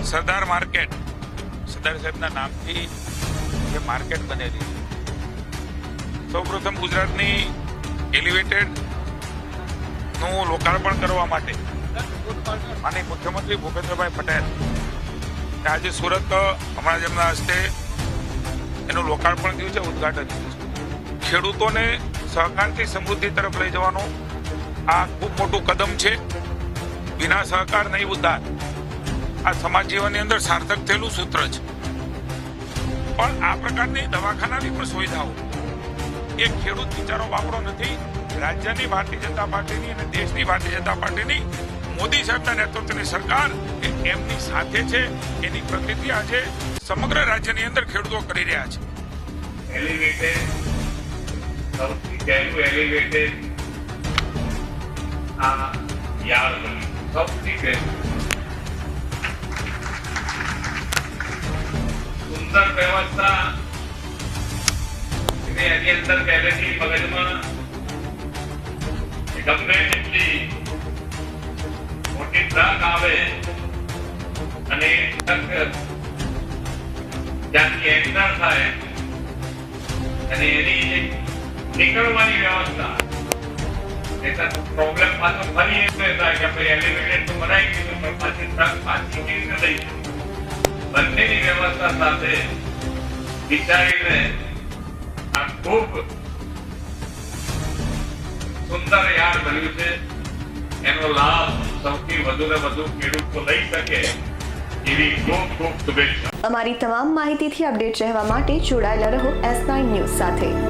સરદાર market, સરદાર સાહેબના નામથી જે માર્કેટ બનેલી, સૌપ્રથમ ગુજરાતની એલિવેટેડ નું લોકાર્પણ કરવા માટે માનનીય મુખ્યમંત્રી ભૂપેન્દ્રભાઈ પટેલ આજે સુરત હમણાં જ એમના હસ્તે એનું લોકાર્પણ થયું છે, ઉદ્ઘાટન થયું છે. ખેડૂતોને સહકારથી સમૃદ્ધિ તરફ લઈ જવાનું આ ખૂબ મોટું કદમ છે. વિના સહકાર નહીં ઉદ્ધાર, આ સમાજ જીવનની અંદર સાર્થક થયેલું સૂત્ર છે. પણ આ પ્રકારની દવાખાનાની પણ સુવિધાઓ એ ખેડૂત બિચારો બાપડો નથી. રાજ્યની ભારતીય જનતા પાર્ટીની અને દેશની ભારતીય જનતા પાર્ટીની મોદી સાહેબના નેતૃત્વની સરકાર એમની સાથે છે. એની પ્રગતિ આજે સમગ્ર રાજ્યની અંદર ખેડૂતો કરી રહ્યા છે. એલિવેટેડ, સૌથી પહેલું એલિવેટેડ આ યાર્ડ બન્યું, સૌથી પહેલું સુંદર વ્યવસ્થા. એની અંદર પહેલેથી મગજમાં ગમે તેટલી મોટી ટ્રક આવે અને ત્યાંથી એન્ટર થાય અને એની નીકળવાની વ્યવસ્થા, પ્રોબ્લેમ પાછો ફરી એ થાય કે આપણે એલિવેટેડ તો બનાવી દીધું પણ પાછી ટ્રક પાછી કેવી રીતે લઈ જાય. બંનેની વ્યવસ્થા સાથે વિચારીને આ ખૂબ સુંદર યાર્ડ બન્યું છે. એનો લાભ સૌથી વધુ ને વધુ ખેડૂતો લઈ શકે એવી ખૂબ ખૂબ શુભેચ્છા. અમારી તમામ માહિતીથી અપડેટ રહેવા માટે જોડાયેલા રહો S9 ન્યૂઝ સાથે.